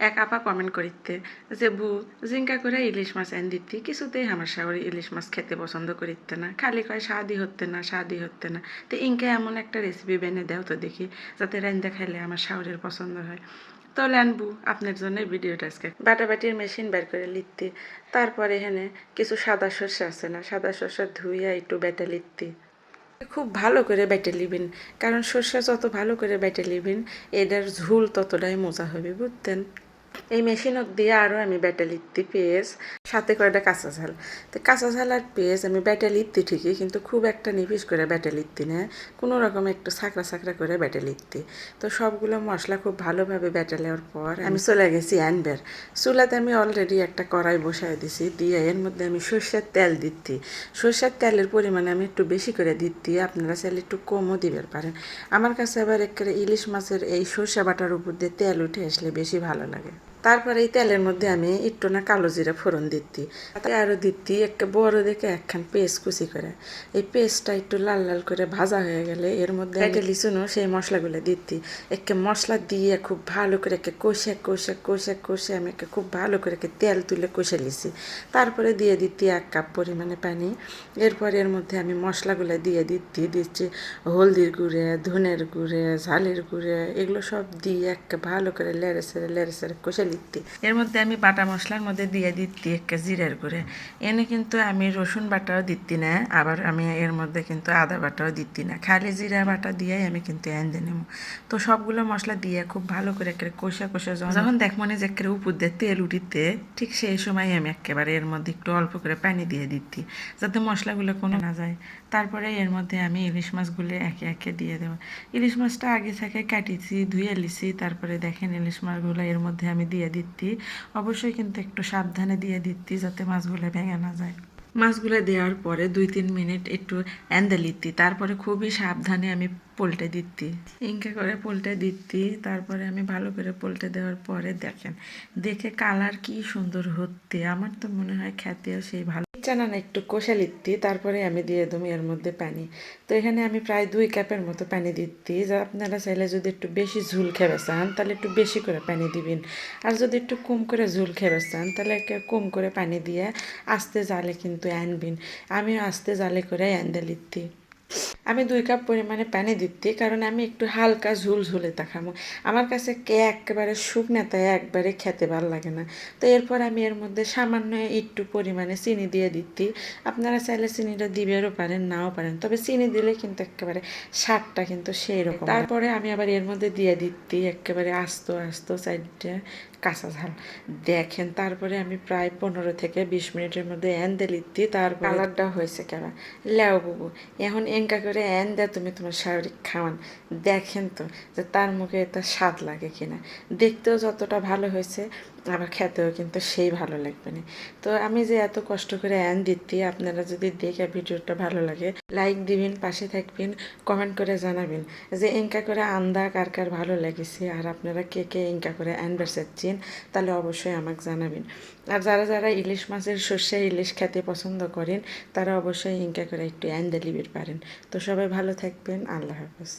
এক আপা কমেন্ট করিতে যে বু জিঙ্কা করে ইলিশ মাছ এনে দিতি কিছুতেই আমার শাওরি ইলিশ মাছ খেতে পছন্দ করিতে না, খালি কয় স্বাদই হচ্ছে না স্বাদই হচ্ছে না। তো ইনকে এমন একটা রেসিপি বেনে দেও তো দেখি, যাতে রান্দা খাইলে আমার শাওরির পছন্দ হয়। তো আনবু আপনার জন্য ভিডিওটা আজকে বাটাবাটির মেশিন বের করে লিখতি, তারপরে এখানে কিছু সাদা সর্ষে আছে না, সাদা সর্ষে ধুইয়া একটু বেটে লিখতি। খুব ভালো করে বেটে নিবেন, কারণ সর্ষে যত ভালো করে বেটে নিবেন এটার ঝোল ততটাই মজা হবে, বুঝতেন। এই মেশিনত দিয়ে আরও আমি বেটে লিখতি পেঁয়াজ, সাথে কয়টা কাঁচা ঝাল। তো কাঁচা ঝাল আর পেঁয়াজ আমি বেটে লিখতি ঠিকই, কিন্তু খুব একটা নিপিস করে বেটে লিখতি না, কোনো রকম একটু ছাকড়া ছাকড়া করে বেটে লিখতি। তো সবগুলো মশলা খুব ভালোভাবে বেটে নেওয়ার পর আমি চলে গেছি আনবার চুলাতে। আমি অলরেডি একটা কড়াই বসাই দিছি, দিয়ে এর মধ্যে আমি সর্ষের তেল দিচ্ছি। সর্ষের তেলের পরিমাণ আমি একটু বেশি করে দিচ্ছি, আপনারা চাইলে একটু কমও দিতে পারেন। আমার কাছে আবার একেবারে ইলিশ মাছের এই সর্ষে বাটার উপর দিয়ে তেল উঠে আসলে বেশি ভালো লাগে। তারপরে এই তেলের মধ্যে আমি একটু না কালো জিরা ফোড়ন দিচ্ছি, আরও দিচ্ছি একটা বড় দেখে একখান পেস্ট কুচি করে। এই পেস্টটা একটু লাল লাল করে ভাজা হয়ে গেলে এর মধ্যে একটা লিচুনো সেই মশলাগুলো দিচ্ছি। একে মশলা দিয়ে খুব ভালো করে একে কষে কষে কষে কষে আমি একে খুব ভালো করে তেল তুলে কষে লিছি। তারপরে দিয়ে দিচ্ছি 1 কাপ পরিমাণে পানি। এরপর এর মধ্যে আমি মশলাগুলো দিয়ে দিচ্ছি হলদির গুঁড়ে, ধনের গুঁড়ে, ঝালের গুঁড়ে, এগুলো সব দিয়ে একে ভালো করে লেড়ে সেড়ে কষে লিখতি। এর মধ্যে আমি বাটা মশলার মধ্যে দিয়ে দিচ্ছি একটা জিরার গুঁড়ে। এনে কিন্তু আমি রসুন বাটাও দিচ্ছি না, আবার আমি এর মধ্যে কিন্তু আদা বাটাও দিচ্ছি না, খালি জিরা বাটা দিয়েই আমি কিন্তু এনে নেব। তো সবগুলো মশলা দিয়ে খুব ভালো করে একেবারে কষে কষে যখন দেখ মনে যে একেবারে উপর দিয়ে তেল উঠিতে, ঠিক সেই সময় আমি একেবারে এর মধ্যে একটু অল্প করে পানি দিয়ে দিচ্ছি, যাতে মশলাগুলো কোনো না যায়। তারপরে এর মধ্যে আমি ইলিশ মাছগুলো একে একে দিয়ে দেবো। ইলিশ মাছটা আগে থেকে কাটিছি, ধুয়ে লিছি, তারপরে দেখেন ইলিশ মাছগুলো এর মধ্যে আমি দিয়ে দিচ্ছি। অবশ্যই কিন্তু একটু সাবধানে দিয়ে দিচ্ছি, যাতে মাছগুলো ভেঙে না যায়। মাছগুলো দেওয়ার পরে 2-3 মিনিট একটু এন্দে লিখতি, তারপরে খুবই সাবধানে আমি পোল্টে দিচ্ছি, ইনকে করে পোল্টে দিচ্ছি। তারপরে আমি ভালো করে পোল্টে দেওয়ার পরে দেখেন দেখে কালার কি সুন্দর হতে, আমার তো মনে হয় খেতেও সেই ভালো। চানা না একটু কষে লিখতি, তারপরে আমি দিয়ে দেবো এর মধ্যে পানি। তো এখানে আমি প্রায় 2 কাপের মতো পানি দিচ্ছি। যা আপনারা চাইলে যদি একটু বেশি ঝুল খেতে চান তাহলে একটু বেশি করে পানি দিবেন, আর যদি একটু কম করে ঝুল খেতে চান তাহলে কম করে পানি দিয়ে আস্তে জালে কিন্তু আনবেন। আমিও আস্তে জালে করে আনতে লিখতি। আমি 2 কাপ পরিমাণে পানি দিচ্ছি, কারণ আমি একটু হালকা ঝুল ঝুলে দেখাবো। আমার কাছে একেবারে শুকনা তাই একবারে খেতে ভালো লাগে না। তো এরপর আমি এর মধ্যে সামান্য একটু পরিমাণে চিনি দিয়ে দিচ্ছি। আপনারা চাইলে চিনিটা দিবেরও পারেন নাও পারেন, তবে চিনি দিলে কিন্তু একেবারে স্বাদটা কিন্তু সেই রকম। তারপরে আমি আবার এর মধ্যে দিয়ে দিচ্ছি একেবারে আস্ত আস্ত সাইডটা কাঁচা ঝাল। দেখেন তারপরে আমি প্রায় 15 থেকে 20 মিনিটের মধ্যে এনদে লিখতি, তার কালারটা হয়েছে কেমন লেও বুবু। এখন এঙ্কা করে এন দে তুমি তোমার শারীরিক খাওয়ান, দেখেন তো যে তার মুখে এটা স্বাদ লাগে কিনা। দেখতেও যতটা ভালো হয়েছে, আবার খেতেও কিন্তু সেই ভালো লাগবে না। তো আমি যে এত কষ্ট করে এন দিচ্ছি, আপনারা যদি দেখে ভিডিওটা ভালো লাগে লাইক দিবেন, পাশে থাকবেন, কমেন্ট করে জানাবেন যে এঙ্কা করে আন্দা কার কার ভালো লেগেছে, আর আপনারা কে কে এঙ্কা করে আনবার চাচ্ছেন তাহলে অবশ্যই আমাকে জানাবেন। আর যারা যারা ইলিশ মাছের সর্ষে ইলিশ খেতে পছন্দ করেন তারা অবশ্যই ইনকা করে একটু এন ডেলিভারি পারেন। তো সবাই ভালো থাকবেন, আল্লাহ হাফেজ।